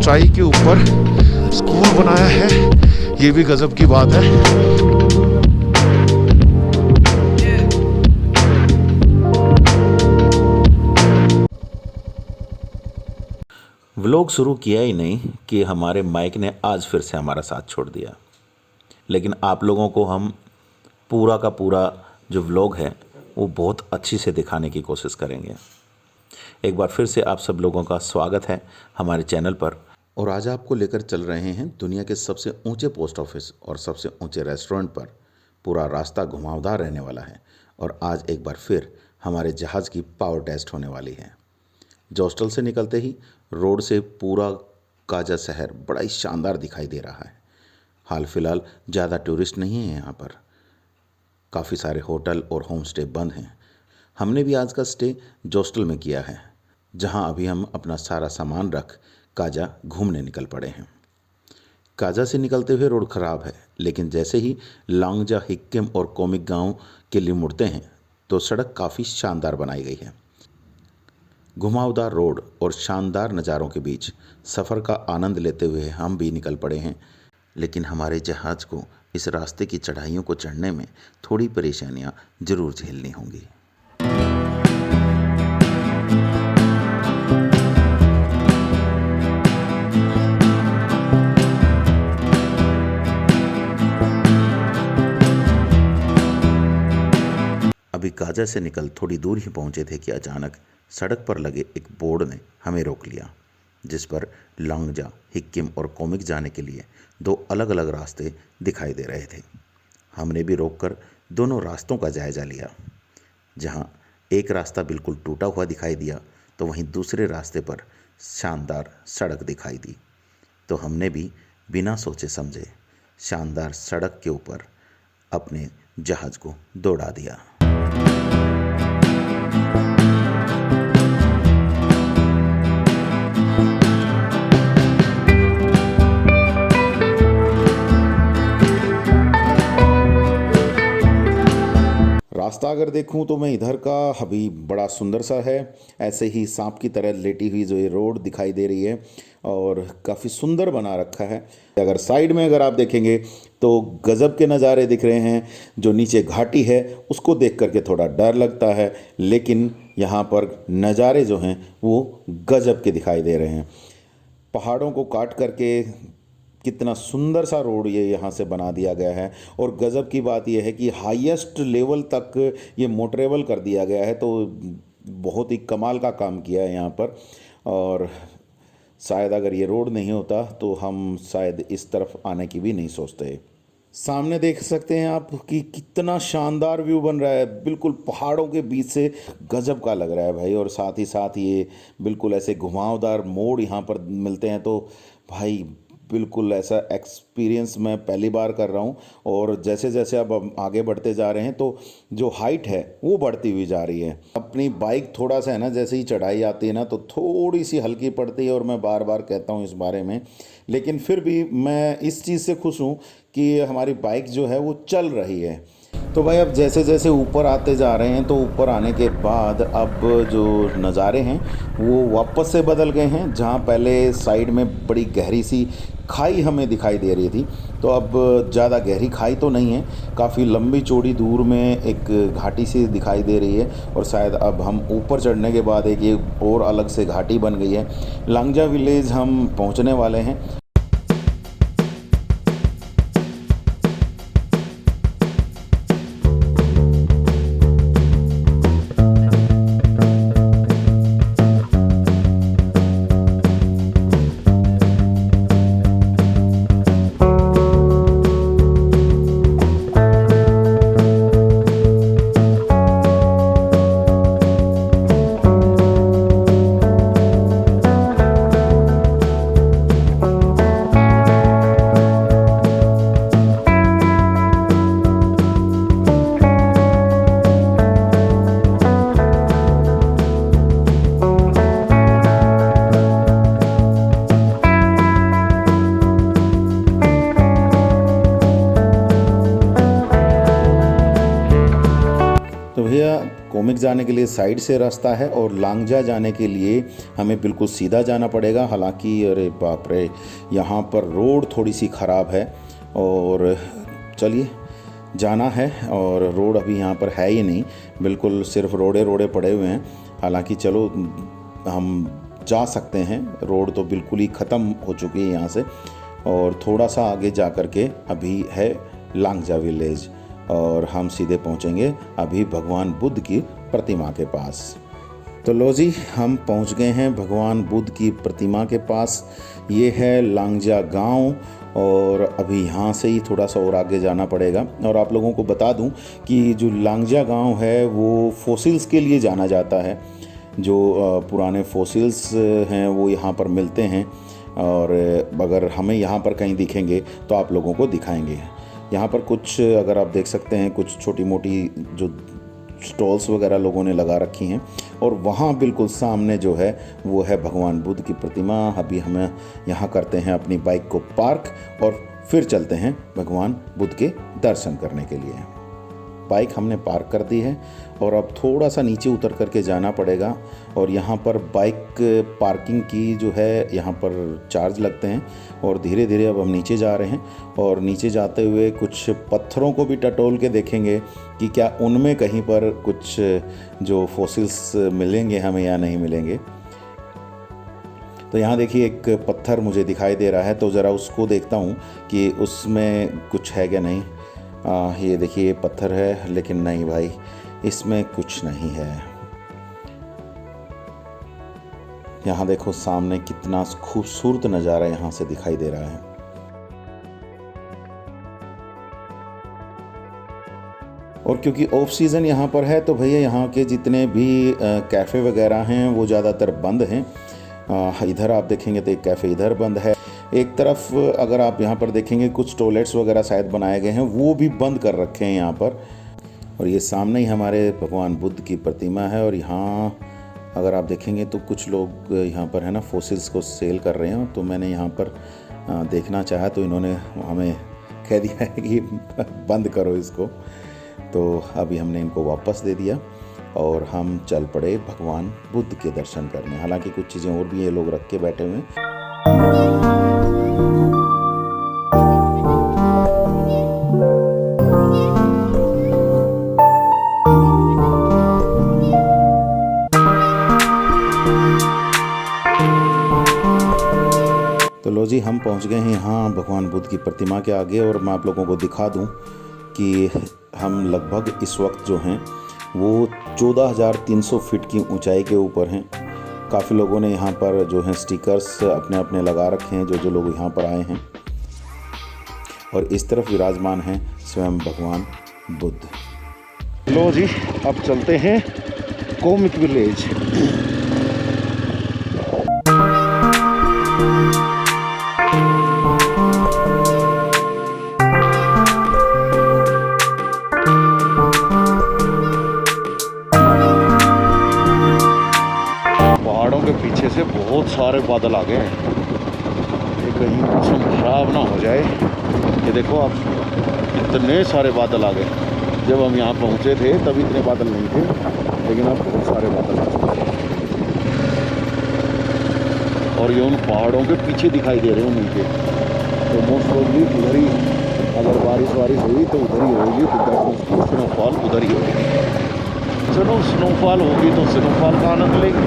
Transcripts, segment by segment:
ऊंचाई के ऊपर स्कूल बनाया है, ये भी गजब की बात है। व्लॉग शुरू किया ही नहीं कि हमारे माइक ने आज फिर से हमारा साथ छोड़ दिया। लेकिन आप लोगों को हम पूरा का पूरा जो व्लॉग है वो बहुत अच्छी से दिखाने की कोशिश करेंगे। एक बार फिर से आप सब लोगों का स्वागत है हमारे चैनल पर। और आज आपको लेकर चल रहे हैं दुनिया के सबसे ऊंचे पोस्ट ऑफिस और सबसे ऊंचे रेस्टोरेंट पर। पूरा रास्ता घुमावदार रहने वाला है और आज एक बार फिर हमारे जहाज़ की पावर टेस्ट होने वाली है। जॉस्टल से निकलते ही रोड से पूरा काजा शहर बड़ा ही शानदार दिखाई दे रहा है। हाल फिलहाल ज़्यादा टूरिस्ट नहीं है यहाँ पर, काफ़ी सारे होटल और होम स्टे बंद हैं। हमने भी आज का स्टे जॉस्टल में किया है, जहाँ अभी हम अपना सारा सामान रख काजा घूमने निकल पड़े हैं। काजा से निकलते हुए रोड ख़राब है, लेकिन जैसे ही लांगजा, हिक्किम और कोमिक गांव के लिए मुड़ते हैं तो सड़क काफ़ी शानदार बनाई गई है। घुमावदार रोड और शानदार नज़ारों के बीच सफ़र का आनंद लेते हुए हम भी निकल पड़े हैं। लेकिन हमारे जहाज़ को इस रास्ते की चढ़ाइयों को चढ़ने में थोड़ी परेशानियां ज़रूर झेलनी होंगी। अभी काजा से निकल थोड़ी दूर ही पहुंचे थे कि अचानक सड़क पर लगे एक बोर्ड ने हमें रोक लिया, जिस पर लांगजा, हिक्किम और कोमिक जाने के लिए दो अलग अलग रास्ते दिखाई दे रहे थे। हमने भी रोककर दोनों रास्तों का जायज़ा लिया। जहां एक रास्ता बिल्कुल टूटा हुआ दिखाई दिया तो वहीं दूसरे रास्ते पर शानदार सड़क दिखाई दी। तो हमने भी बिना सोचे समझे शानदार सड़क के ऊपर अपने जहाज़ को दौड़ा दिया। रास्ता अगर देखूं तो मैं इधर का अभी बड़ा सुंदर सा है, ऐसे ही सांप की तरह लेटी हुई जो ये रोड दिखाई दे रही है और काफ़ी सुंदर बना रखा है। अगर साइड में अगर आप देखेंगे तो गज़ब के नज़ारे दिख रहे हैं। जो नीचे घाटी है उसको देख करके थोड़ा डर लगता है, लेकिन यहाँ पर नज़ारे जो हैं वो गज़ब के दिखाई दे रहे हैं। पहाड़ों को काट करके कितना सुंदर सा रोड ये यहाँ से बना दिया गया है। और गज़ब की बात यह है कि हाईएस्ट लेवल तक ये मोटरेबल कर दिया गया है, तो बहुत ही कमाल का काम किया है यहाँ पर। और शायद अगर ये रोड नहीं होता तो हम शायद इस तरफ आने की भी नहीं सोचते। सामने देख सकते हैं आप कि कितना शानदार व्यू बन रहा है, बिल्कुल पहाड़ों के बीच से गजब का लग रहा है भाई। और साथ ही साथ ये बिल्कुल ऐसे घुमावदार मोड़ यहाँ पर मिलते हैं, तो भाई बिल्कुल ऐसा एक्सपीरियंस मैं पहली बार कर रहा हूँ। और जैसे जैसे अब आगे बढ़ते जा रहे हैं तो जो हाइट है वो बढ़ती हुई जा रही है। अपनी बाइक थोड़ा सा है ना, जैसे ही चढ़ाई आती है ना तो थोड़ी सी हल्की पड़ती है, और मैं बार बार कहता हूँ इस बारे में, लेकिन फिर भी मैं इस चीज़ से खुश हूँ कि हमारी बाइक जो है वो चल रही है। तो भाई अब जैसे जैसे ऊपर आते जा रहे हैं तो ऊपर आने के बाद अब जो नज़ारे हैं वो वापस से बदल गए हैं। जहाँ पहले साइड में बड़ी गहरी सी खाई हमें दिखाई दे रही थी, तो अब ज़्यादा गहरी खाई तो नहीं है, काफ़ी लंबी चौड़ी दूर में एक घाटी सी दिखाई दे रही है। और शायद अब हम ऊपर चढ़ने के बाद एक ये और अलग से घाटी बन गई है। लांगजा विलेज हम पहुँचने वाले हैं। कोमिक जाने के लिए साइड से रास्ता है और लांगजा जाने के लिए हमें बिल्कुल सीधा जाना पड़ेगा। हालांकि अरे बाप रे, यहाँ पर रोड थोड़ी सी ख़राब है और चलिए जाना है। और रोड अभी यहाँ पर है ही नहीं, बिल्कुल सिर्फ रोडे पड़े हुए हैं। हालांकि चलो हम जा सकते हैं, रोड तो बिल्कुल ही ख़त्म हो चुकी है यहाँ से। और थोड़ा सा आगे जा कर के अभी है लांगजा विलेज और हम सीधे पहुँचेंगे अभी भगवान बुद्ध की प्रतिमा के पास। तो लो जी, हम पहुँच गए हैं भगवान बुद्ध की प्रतिमा के पास। ये है लांगजा गांव और अभी यहाँ से ही थोड़ा सा और आगे जाना पड़ेगा। और आप लोगों को बता दूं कि जो लांगजा गांव है वो फॉसिल्स के लिए जाना जाता है। जो पुराने फॉसिल्स हैं वो यहाँ पर मिलते हैं और अगर हमें यहाँ पर कहीं दिखेंगे तो आप लोगों को दिखाएंगे। यहाँ पर कुछ अगर आप देख सकते हैं कुछ छोटी मोटी जो स्टॉल्स वगैरह लोगों ने लगा रखी हैं और वहाँ बिल्कुल सामने जो है वो है भगवान बुद्ध की प्रतिमा। अभी हमें यहाँ करते हैं अपनी बाइक को पार्क और फिर चलते हैं भगवान बुद्ध के दर्शन करने के लिए। बाइक हमने पार्क कर दी है और अब थोड़ा सा नीचे उतर करके जाना पड़ेगा। और यहाँ पर बाइक पार्किंग की जो है यहाँ पर चार्ज लगते हैं। और धीरे धीरे अब हम नीचे जा रहे हैं और नीचे जाते हुए कुछ पत्थरों को भी टटोल के देखेंगे कि क्या उनमें कहीं पर कुछ जो फॉसिल्स मिलेंगे हमें या नहीं मिलेंगे। तो यहाँ देखिए एक पत्थर मुझे दिखाई दे रहा है, तो ज़रा उसको देखता हूँ कि उसमें कुछ है क्या नहीं। ये देखिए ये पत्थर है, लेकिन नहीं भाई, इसमें कुछ नहीं है। यहाँ देखो सामने कितना खूबसूरत नज़ारा यहाँ से दिखाई दे रहा है। और क्योंकि ऑफ सीज़न यहाँ पर है तो भैया यहाँ के जितने भी कैफ़े वगैरह हैं वो ज़्यादातर बंद हैं। इधर आप देखेंगे तो एक कैफ़े इधर बंद है। एक तरफ अगर आप यहाँ पर देखेंगे कुछ टॉयलेट्स वगैरह शायद बनाए गए हैं, वो भी बंद कर रखे हैं यहाँ पर। और ये सामने ही हमारे भगवान बुद्ध की प्रतिमा है। और यहाँ अगर आप देखेंगे तो कुछ लोग यहाँ पर है ना फॉसिल्स को सेल कर रहे हैं। तो मैंने यहाँ पर देखना चाहा तो इन्होंने हमें कह दिया है कि बंद करो इसको। तो अभी हमने इनको वापस दे दिया और हम चल पड़े भगवान बुद्ध के दर्शन करने। हालांकि कुछ चीज़ें और भी ये लोग रख के बैठे हुए हैं। तो लो जी, हम पहुंच गए हैं यहाँ भगवान बुद्ध की प्रतिमा के आगे। और मैं आप लोगों को दिखा दूं कि हम लगभग इस वक्त जो हैं वो 14,300 फीट की ऊंचाई के ऊपर हैं। काफ़ी लोगों ने यहाँ पर जो है स्टिकर्स अपने अपने लगा रखे हैं जो लोग यहाँ पर आए हैं। और इस तरफ विराजमान हैं स्वयं भगवान बुद्ध। लो जी, अब चलते हैं कोमिक विलेज। पहाड़ों के पीछे से बहुत सारे बादल आ गए हैं, ये कहीं मौसम खराब ना हो जाए। ये देखो आप, इतने सारे बादल आ गए। जब हम यहाँ पहुँचे थे तब इतने बादल नहीं थे, लेकिन अब बहुत सारे बादल आ चुके हैं। और ये उन पहाड़ों के पीछे दिखाई दे रहे हैं नीचे। तो मोस्ट प्रोबेबली उधर ही अगर बारिश हुई तो उधर ही होगी, तो स्नोफॉल उधर ही होगी। चलो स्नोफॉल होगी तो स्नोफॉल का आनंद लेंगे।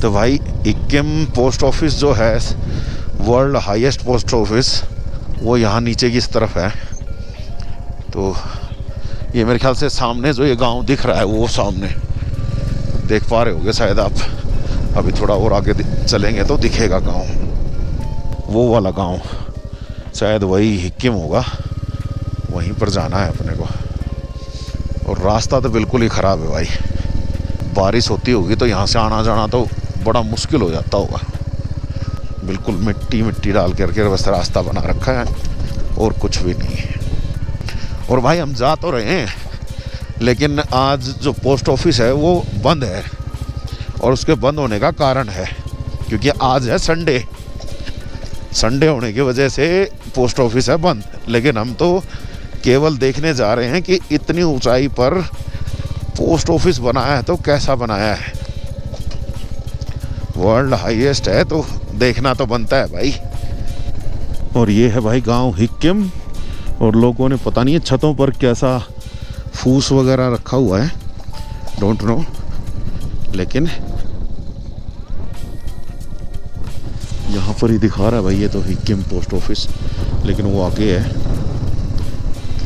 तो भाई इक्किम पोस्ट ऑफिस जो है वर्ल्ड हाईएस्ट पोस्ट ऑफिस, वो यहाँ नीचे की इस तरफ है। तो ये मेरे ख्याल से सामने जो ये गांव दिख रहा है वो सामने देख पा रहे होगे शायद आप। अभी थोड़ा और आगे चलेंगे तो दिखेगा गांव, वो वाला गांव शायद वही इक्किम होगा, वहीं पर जाना है अपने को। और रास्ता तो बिल्कुल ही ख़राब है भाई, बारिश होती होगी तो यहाँ से आना जाना तो बड़ा मुश्किल हो जाता होगा। बिल्कुल मिट्टी मिट्टी डाल करके बस रास्ता बना रखा है और कुछ भी नहीं है। और भाई हम जा तो रहे हैं, लेकिन आज जो पोस्ट ऑफिस है वो बंद है। और उसके बंद होने का कारण है क्योंकि आज है संडे संडे होने की वजह से पोस्ट ऑफिस है बंद, लेकिन हम तो केवल देखने जा रहे हैं कि इतनी ऊंचाई पर पोस्ट ऑफिस बनाया है तो कैसा बनाया है। वर्ल्ड हाईएस्ट है तो देखना तो बनता है भाई। और ये है भाई गांव हिक्किम, और लोगों ने पता नहीं है छतों पर कैसा फूस वगैरह रखा हुआ है, डोंट नो, लेकिन यहाँ पर ही दिखा रहा है भाई ये तो हिक्किम पोस्ट ऑफिस, लेकिन वो आगे है।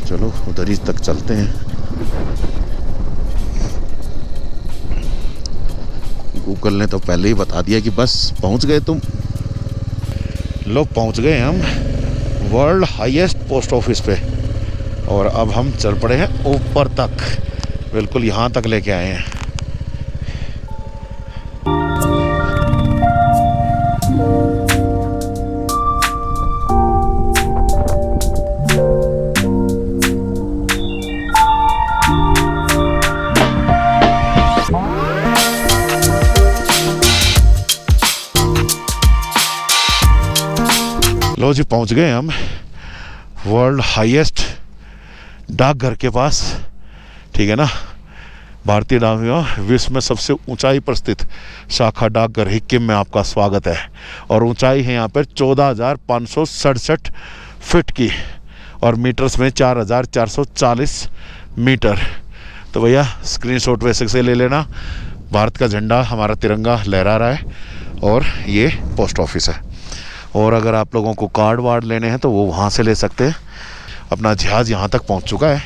चलो उधर ही तक चलते हैं। गूगल ने तो पहले ही बता दिया कि बस पहुंच गए तुम। लो पहुंच गए हम वर्ल्ड हाईएस्ट पोस्ट ऑफिस पे, और अब हम चल पड़े हैं ऊपर तक, बिल्कुल यहाँ तक लेके आए हैं। लो जी पहुंच गए हम वर्ल्ड हाईएस्ट डाकघर के पास, ठीक है ना। भारतीय डाकघर विश्व में सबसे ऊंचाई पर स्थित शाखा डाकघर हिक्किम में आपका स्वागत है। और ऊंचाई है यहाँ पर 14,567 फीट की, और मीटर्स में 4,440 मीटर। तो भैया स्क्रीनशॉट वैसे से ले लेना। भारत का झंडा, हमारा तिरंगा लहरा रहा है, और ये पोस्ट ऑफिस है। और अगर आप लोगों को कार्ड वार्ड लेने हैं तो वो वहाँ से ले सकते हैं। अपना जहाज़ यहाँ तक पहुँच चुका है,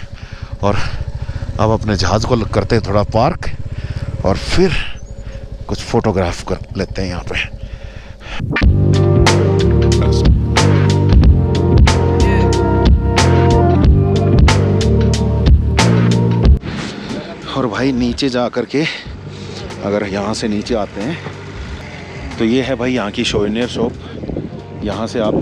और अब अपने जहाज़ को करते हैं थोड़ा पार्क, और फिर कुछ फ़ोटोग्राफ कर लेते हैं यहाँ पे। और भाई नीचे जा कर के अगर यहाँ से नीचे आते हैं तो ये है भाई यहाँ की सोवेनियर शॉप। यहाँ से आप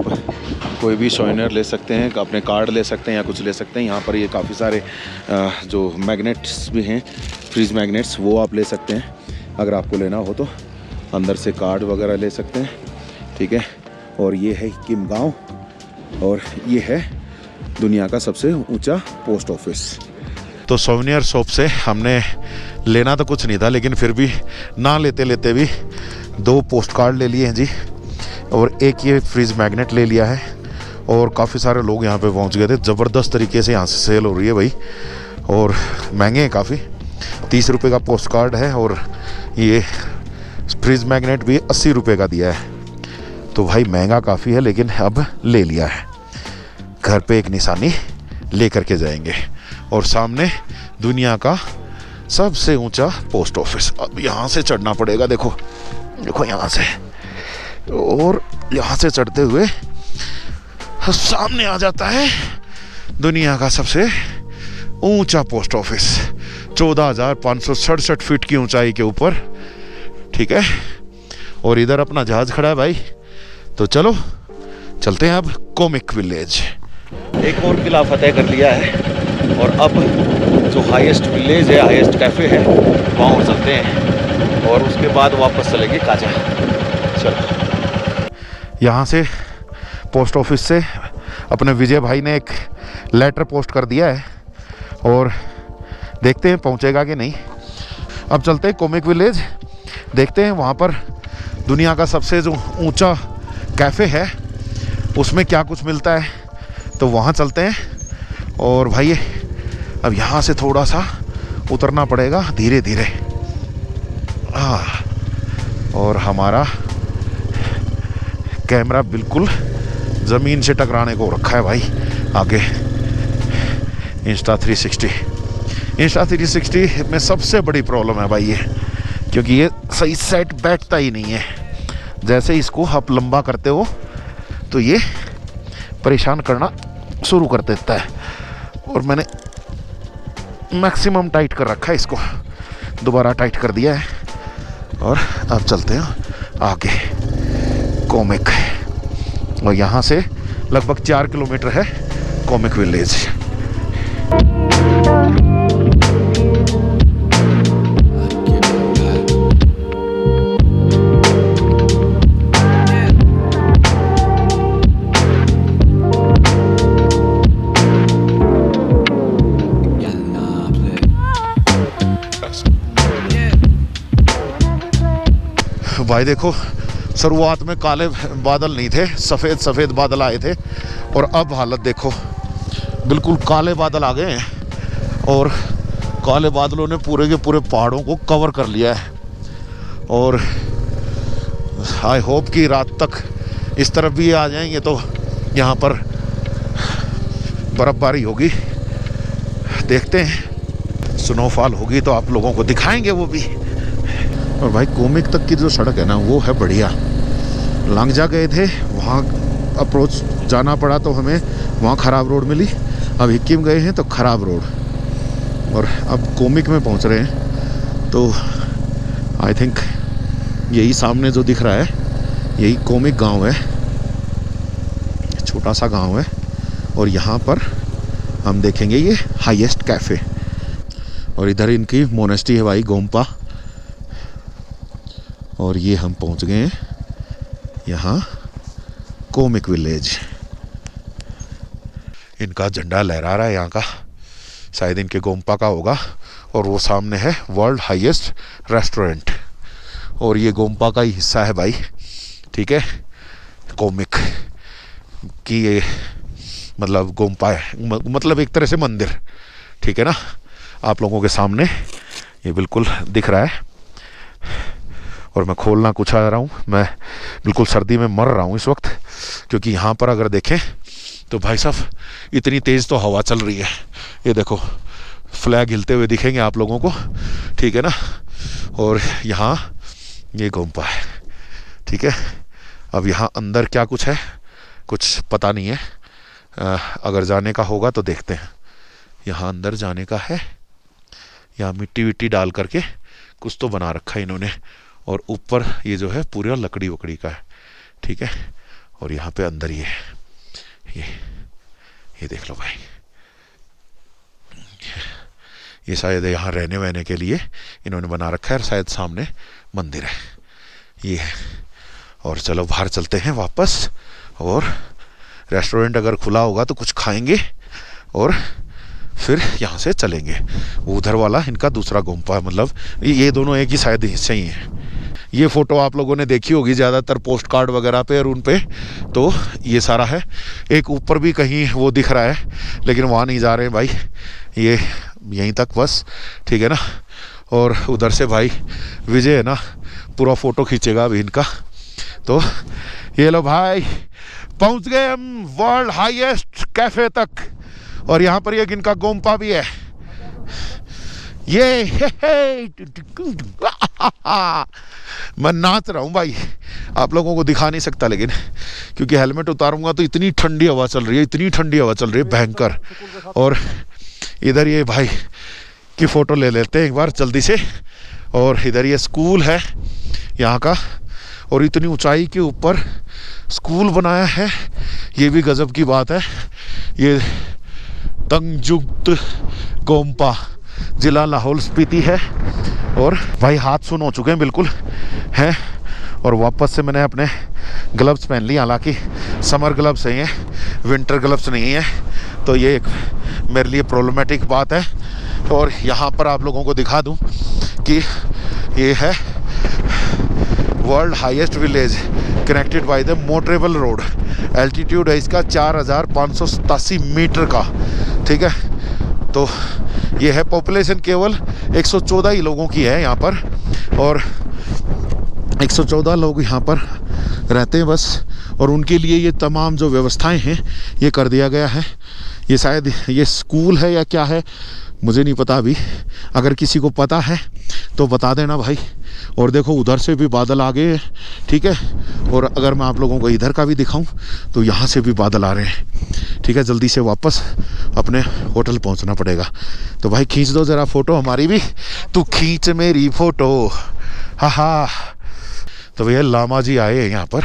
कोई भी सोवेनियर ले सकते हैं, अपने कार्ड ले सकते हैं या कुछ ले सकते हैं। यहाँ पर ये काफ़ी सारे जो मैग्नेट्स भी हैं, फ्रीज मैग्नेट्स, वो आप ले सकते हैं अगर आपको लेना हो तो। अंदर से कार्ड वगैरह ले सकते हैं, ठीक है। और ये है हिक्किम गांव, और ये है दुनिया का सबसे ऊंचा पोस्ट ऑफिस। तो सोवेनियर शॉप से हमने लेना तो कुछ नहीं था, लेकिन फिर भी ना लेते लेते भी 2 पोस्ट कार्ड ले लिए हैं जी, और एक ये फ्रीज मैग्नेट ले लिया है। और काफ़ी सारे लोग यहाँ पे पहुँच गए थे। ज़बरदस्त तरीके से यहाँ से सेल हो रही है भाई, और महंगे हैं काफ़ी। 30 रुपये का पोस्ट कार्ड है, और ये फ्रीज मैग्नेट भी 80 रुपये का दिया है। तो भाई महंगा काफ़ी है, लेकिन अब ले लिया है। घर पे एक निशानी ले करके जाएंगे। और सामने दुनिया का सबसे ऊंचा पोस्ट ऑफिस। अब यहाँ से चढ़ना पड़ेगा, देखो देखो यहाँ से, और यहाँ से चढ़ते हुए सामने आ जाता है दुनिया का सबसे ऊंचा पोस्ट ऑफिस, 14,567 फीट की ऊंचाई के ऊपर, ठीक है। और इधर अपना जहाज खड़ा है भाई। तो चलो चलते हैं अब कॉमिक विलेज। एक और किला फतेह कर लिया है, और अब जो हाईएस्ट विलेज है, हाईएस्ट कैफ़े है, वहाँ चलते हैं, और उसके बाद वापस चलेंगे काजा। चलो, यहाँ से पोस्ट ऑफिस से अपने विजय भाई ने एक लेटर पोस्ट कर दिया है, और देखते हैं पहुँचेगा कि नहीं। अब चलते हैं कॉमिक विलेज, देखते हैं वहाँ पर दुनिया का सबसे जो ऊंचा कैफ़े है उसमें क्या कुछ मिलता है। तो वहाँ चलते हैं। और भाई अब यहाँ से थोड़ा सा उतरना पड़ेगा धीरे धीरे। और हमारा कैमरा बिल्कुल ज़मीन से टकराने को रखा है भाई आगे। Insta360 में सबसे बड़ी प्रॉब्लम है भाई ये, क्योंकि ये सही सेट बैठता ही नहीं है। जैसे इसको आप लंबा करते हो तो ये परेशान करना शुरू कर देता है। और मैंने मैक्सिमम टाइट कर रखा है इसको, दोबारा टाइट कर दिया है। और अब चलते हैं आगे कॉमिक, और यहाँ से लगभग 4 किलोमीटर है कॉमिक विलेज। भाई देखो, शुरुआत में काले बादल नहीं थे, सफ़ेद सफ़ेद बादल आए थे, और अब हालत देखो, बिल्कुल काले बादल आ गए हैं, और काले बादलों ने पूरे के पूरे पहाड़ों को कवर कर लिया है। और आई होप कि रात तक इस तरफ भी आ जाएंगे तो यहाँ पर बर्फ़बारी होगी, देखते हैं, स्नोफॉल होगी तो आप लोगों को दिखाएंगे वो भी। और भाई कोमिक तक की जो सड़क है ना, वो है बढ़िया। लांगजा गए थे, वहाँ अप्रोच जाना पड़ा तो हमें वहाँ ख़राब रोड मिली। अब हिक्किम गए हैं तो ख़राब रोड, और अब कोमिक में पहुँच रहे हैं। तो आई थिंक यही सामने जो दिख रहा है, यही कोमिक गांव है, छोटा सा गांव है। और यहाँ पर हम देखेंगे ये हाईएस्ट कैफ़े, और इधर इनकी मोनेस्ट्री है भाई, गोम्पा। और ये हम पहुँच गए हैं यहाँ कोमिक विलेज। इनका झंडा लहरा रहा है यहाँ का, शायद इनके गोम्पा का होगा। और वो सामने है वर्ल्ड हाईएस्ट रेस्टोरेंट, और ये गोम्पा का ही हिस्सा है भाई, ठीक है। कोमिक की ये मतलब गोम्पा है, मतलब एक तरह से मंदिर, ठीक है ना। आप लोगों के सामने ये बिल्कुल दिख रहा है। और मैं खोलना कुछ आ रहा हूँ, मैं बिल्कुल सर्दी में मर रहा हूँ इस वक्त, क्योंकि यहाँ पर अगर देखें तो भाई साहब इतनी तेज़ तो हवा चल रही है। ये देखो, फ्लैग हिलते हुए दिखेंगे आप लोगों को, ठीक है ना। और यहाँ ये गोम्पा है, ठीक है। अब यहाँ अंदर क्या कुछ है कुछ पता नहीं है, अगर जाने का होगा तो देखते हैं। यहाँ अंदर जाने का है, यहाँ मिट्टी विट्टी डाल करके कुछ तो बना रखा है इन्होंने, और ऊपर ये जो है पूरा लकड़ी वकड़ी का है, ठीक है। और यहाँ पे अंदर ये देख लो भाई, ये शायद यहाँ रहने वहने के लिए इन्होंने बना रखा है, और शायद सामने मंदिर है ये है। और चलो बाहर चलते हैं वापस, और रेस्टोरेंट अगर खुला होगा तो कुछ खाएंगे और फिर यहाँ से चलेंगे। उधर वाला इनका दूसरा गोम्पा, मतलब ये दोनों एक ही शायद हिस्से ही हैं। ये फ़ोटो आप लोगों ने देखी होगी ज़्यादातर पोस्ट कार्ड वगैरह पे और उन पे, तो ये सारा है। एक ऊपर भी कहीं वो दिख रहा है, लेकिन वहाँ नहीं जा रहे भाई, ये यहीं तक बस, ठीक है ना। और उधर से भाई विजय है ना, पूरा फ़ोटो खींचेगा अभी इनका। तो ये लो भाई, पहुँच गए हम वर्ल्ड हाईएस्ट कैफ़े तक, और यहाँ पर एक इनका गोम्पा भी है। ये मैं नाच रहा हूँ भाई, आप लोगों को दिखा नहीं सकता, लेकिन क्योंकि हेलमेट उतारूंगा तो इतनी ठंडी हवा चल रही है, इतनी ठंडी हवा चल रही है भयंकर। और इधर ये भाई की फ़ोटो ले लेते हैं एक बार जल्दी से। और इधर ये स्कूल है यहाँ का, और इतनी ऊंचाई के ऊपर स्कूल बनाया है, ये भी गजब की बात है। ये तंगजुक्त गोम्पा, जिला लाहौल स्पीति है। और भाई हाथ सुन हो चुके हैं बिल्कुल हैं, और वापस से मैंने अपने ग्लव्स पहन लिए, हालांकि समर ग्लव्स हैं ये, विंटर ग्लव्स नहीं है, तो ये एक मेरे लिए प्रॉब्लमेटिक बात है। और यहाँ पर आप लोगों को दिखा दूँ कि ये है world highest village connected by the motorable road. Altitude है इसका 4587 मीटर का, ठीक है। तो ये है, पॉपुलेशन केवल 114 ही लोगों की है यहाँ पर, और 114 लोग यहाँ पर रहते हैं बस। और उनके लिए ये तमाम जो व्यवस्थाएं हैं ये कर दिया गया है। ये शायद ये स्कूल है या क्या है, मुझे नहीं पता अभी, अगर किसी को पता है तो बता देना भाई। और देखो उधर से भी बादल आ गए, ठीक है। और अगर मैं आप लोगों को इधर का भी दिखाऊं तो यहाँ से भी बादल आ रहे हैं, ठीक है। जल्दी से वापस अपने होटल पहुँचना पड़ेगा। तो भाई खींच दो ज़रा फ़ोटो हमारी भी, तू खींच मेरी फ़ोटो, हा। तो भैया लामा जी आए हैं यहाँ पर,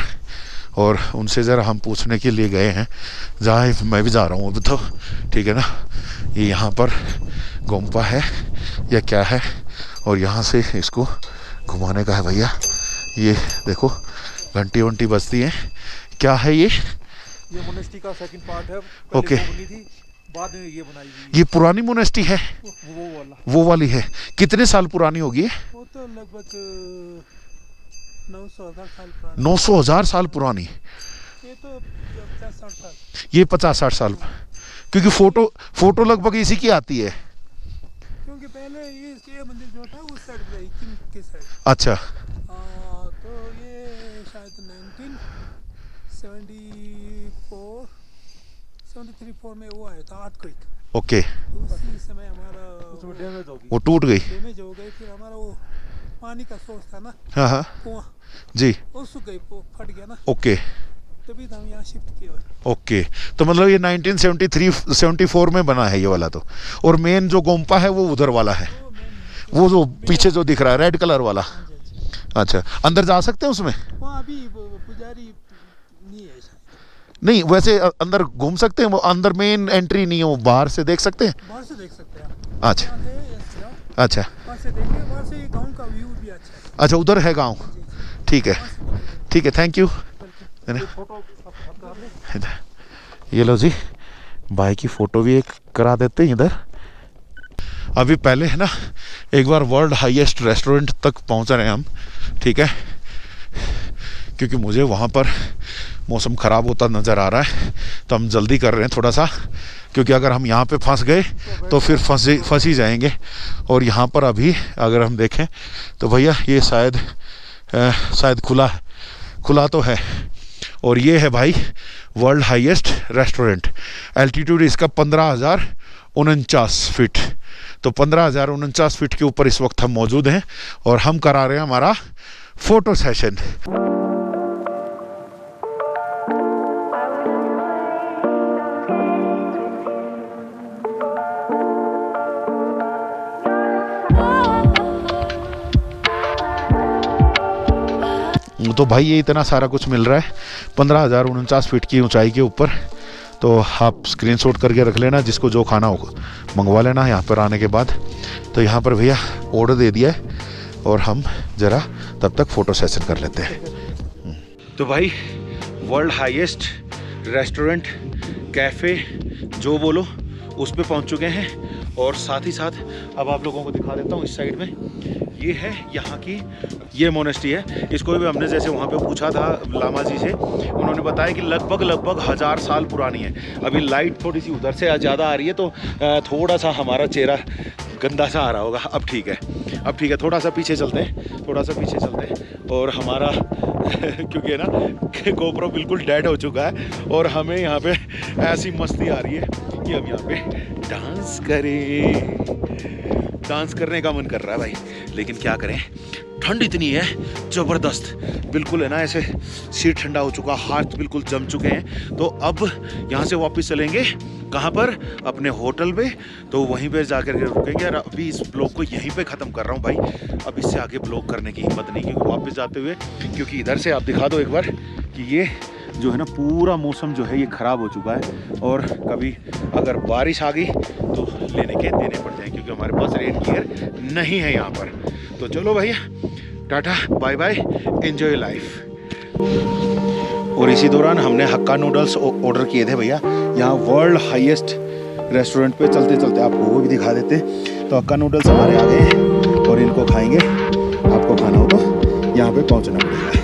और उनसे ज़रा हम पूछने के लिए गए हैं, जहाँ मैं भी जा रहा हूँ अभी तो, ठीक है ना। ये यहाँ पर गोम्पा है या क्या है, और यहाँ से इसको घुमाने का है भैया। ये देखो घंटी वंटी बजती है, क्या है ये मोनेस्ट्री का सेकंड पार्ट है। ओके, बाद में ये बनाई गई। ये पुरानी मोनेस्ट्री है, वो वाली है। कितने साल पुरानी होगी? वो तो लगभग 900,000 साल पुराना। 900,000 साल पुरानी। ये तो 50-60 साल। ये 50-60 साल, क्योंकि फोटो लगभग इसी की आती है। क्योंकि पहले ये मंदिर जो था उस साइड पे किंग के साइड। अच्छा, तो ये शायद 1974 में वो आया था अर्थक्वेक। ओके, तो उसी समय हमारा उसमें डैमेज हो गई। वो टूट गई। डैमेज हो गई, फिर हमारा वो पानी का सोर्स था ना, हाँ हाँ कुआं, जी, वो सूख गई, वो फट गया ना, ओके तभी तो हम यहाँ शिफ्ट किए हुए। ओके। तो मतलब ये 1973-74 में बना है ये वाला तो। और मेन जो गोम्पा है वो उधर वाला है, वो जो पीछे जो दिख रहा है रेड कलर वाला। अच्छा, अंदर जा सकते हैं उसमें? वहाँ अभी पुजारी नहीं है शायद। नहीं, वैसे अंदर घूम सकते हैं, वो अंदर मेन एंट्री नहीं है, वो बाहर से देख सकते हैं। बाहर से देख सकते हैं आप। अच्छा यहाँ से ऐसे जाओ, अच्छा वहाँ से देखें, वहाँ से गांव का व्यू भी अच्छा है। अच्छा, उधर है गांव। ठीक है ठीक है, थैंक यू। ये फोटो आप करा लें। ये लो जी, भाई की फ़ोटो भी एक करा देते हैं इधर। अभी पहले है ना, एक बार वर्ल्ड हाईएस्ट रेस्टोरेंट तक पहुंच रहे हैं हम, ठीक है, क्योंकि मुझे वहाँ पर मौसम ख़राब होता नज़र आ रहा है, तो हम जल्दी कर रहे हैं थोड़ा सा, क्योंकि अगर हम यहाँ पे फंस गए तो फिर फंस ही जाएंगे। और यहाँ पर अभी अगर हम देखें तो भैया ये शायद खुला तो है। और ये है भाई वर्ल्ड हाईएस्ट रेस्टोरेंट। एल्टीट्यूड इसका 15,049 फीट। तो 15,049 फीट के ऊपर इस वक्त हम मौजूद हैं और हम करा रहे हैं हमारा फोटो सेशन। तो भाई ये इतना सारा कुछ मिल रहा है 15,049 फीट की ऊंचाई के ऊपर। तो आप स्क्रीनशॉट करके रख लेना, जिसको जो खाना हो मंगवा लेना यहाँ पर आने के बाद। तो यहाँ पर भैया ऑर्डर दे दिया है और हम ज़रा तब तक फ़ोटो सेशन कर लेते हैं। तो भाई वर्ल्ड हाईएस्ट रेस्टोरेंट कैफ़े जो बोलो उस पे पहुँच चुके हैं। और साथ ही साथ अब आप लोगों को दिखा देता हूँ इस साइड में, ये है यहाँ की ये मोनेस्ट्री है। इसको भी हमने जैसे वहाँ पे पूछा था लामा जी से, उन्होंने बताया कि लगभग 1000 साल पुरानी है। अभी लाइट थोड़ी सी उधर से ज़्यादा आ रही है, तो थोड़ा सा हमारा चेहरा गंदा सा आ रहा होगा। अब ठीक है थोड़ा सा पीछे चलते हैं और हमारा क्योंकि है ना गोप्रो बिल्कुल डेड हो चुका है और हमें यहाँ पे ऐसी मस्ती आ रही है कि हम यहाँ पे डांस करने का मन कर रहा है भाई, लेकिन क्या करें, ठंड इतनी है ज़बरदस्त, बिल्कुल है ना, ऐसे सिर ठंडा हो चुका, हाथ बिल्कुल जम चुके हैं। तो अब यहाँ से वापस चलेंगे कहाँ पर, अपने होटल पे। तो वहीं पे जाकर के रुकेंगे। और अभी इस ब्लॉग को यहीं पे ख़त्म कर रहा हूँ भाई, अब इससे आगे ब्लॉग करने की हिम्मत नहीं, क्योंकि वापस जाते हुए, क्योंकि इधर से आप दिखा दो एक बार कि ये जो है ना पूरा मौसम जो है ये ख़राब हो चुका है। और कभी अगर बारिश आ गई तो देने पड़ जाए, क्योंकि हमारे पास रेन गियर नहीं है यहाँ पर। तो चलो भैया, tata bye bye, enjoy life. और इसी दौरान हमने हक्का नूडल्स ऑर्डर किए थे भैया, यहाँ वर्ल्ड हाईएस्ट रेस्टोरेंट पे चलते चलते आपको वो भी दिखा देते। तो हक्का नूडल्स हमारे आ गए हैं और इनको खाएंगे। आपको खाना हो तो यहाँ पे पहुँचना पड़ेगा।